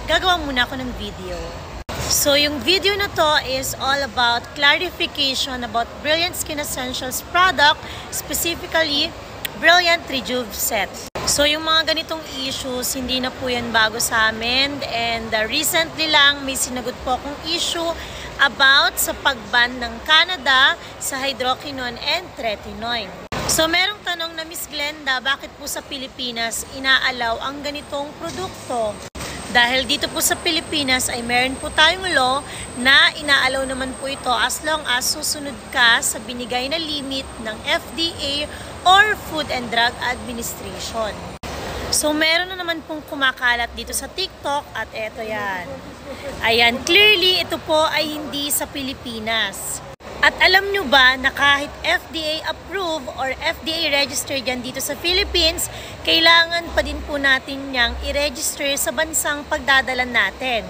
gagawa muna ako ng video. So yung video na to is all about clarification about Brilliant Skin Essentials product, specifically Brilliant Rejuve Set. So yung mga ganitong issues, hindi na po yan bago sa amin, and recently lang may sinagot po akong issue about sa pagban ng Canada sa hydroquinone and tretinoin. So merong tanong na, Miss Glenda, bakit po sa Pilipinas inaalaw ang ganitong produkto? Dahil dito po sa Pilipinas ay meron po tayong law na inaalaw naman po ito as long as susunod ka sa binigay na limit ng FDA or Food and Drug Administration. So meron na naman pong kumakalat dito sa TikTok at eto yan. Ayan, clearly ito po ay hindi sa Pilipinas. At alam nyo ba na kahit FDA approved or FDA registered yan dito sa Philippines, kailangan pa din po natin niyang i-register sa bansang pagdadalan natin.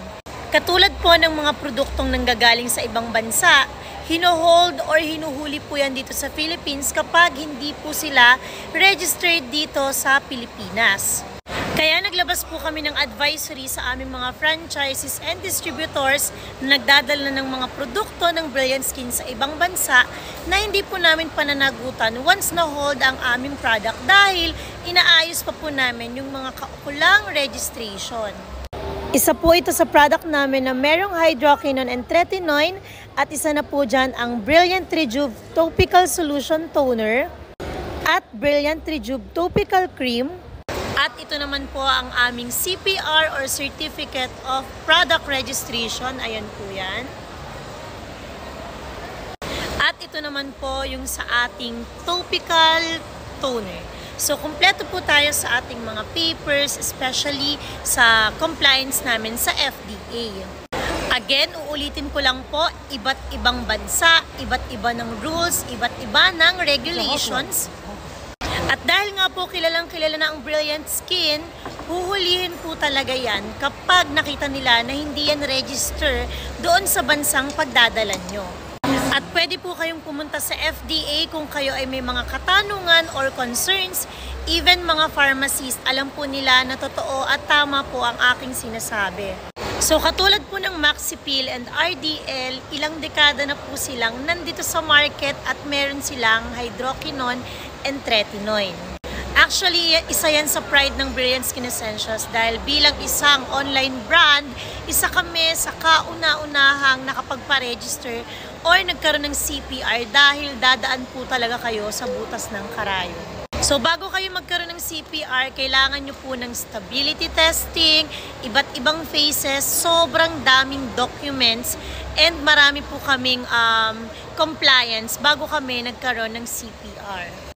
Katulad po ng mga produktong nanggagaling sa ibang bansa, hino-hold or hinuhuli po yan dito sa Philippines kapag hindi po sila registered dito sa Pilipinas. Kaya naglabas po kami ng advisory sa aming mga franchises and distributors na nagdadala ng mga produkto ng Brilliant Skin sa ibang bansa na hindi po namin pananagutan once na-hold ang aming product dahil inaayos pa po namin yung mga kaukulang registration. Isa po ito sa product namin na merong hydroquinone and tretinoin at isa na po dyan ang Brilliant Rejuve Topical Solution Toner at Brilliant Rejuve Topical Cream. At ito naman po ang aming CPR or Certificate of Product Registration. Ayan po yan. At ito naman po yung sa ating topical toner. So, kumpleto po tayo sa ating mga papers, especially sa compliance namin sa FDA. Again, uulitin ko lang po, iba't ibang bansa, iba't iba ng rules, iba't iba ng regulations. At dahil nga po kilalang-kilala na ang Brilliant Skin, huhulihin po talaga yan kapag nakita nila na hindi yan register doon sa bansang pagdadalan nyo. At pwede po kayong pumunta sa FDA kung kayo ay may mga katanungan or concerns. Even mga pharmacists, alam po nila na totoo at tama po ang aking sinasabi. So katulad po ng Maxipil and RDL, ilang dekada na po silang nandito sa market at meron silang hydroquinone and tretinoin. Actually, isa yan sa pride ng Brilliant Skin Essentials dahil bilang isang online brand, isa kami sa kauna-unahang nakapagpa-register or nagkaroon ng CPR dahil dadaan po talaga kayo sa butas ng karayon. So bago kayo magkaroon ng CPR, kailangan nyo po ng stability testing, iba't ibang phases, sobrang daming documents, and marami po kaming compliance bago kami nagkaroon ng CPR.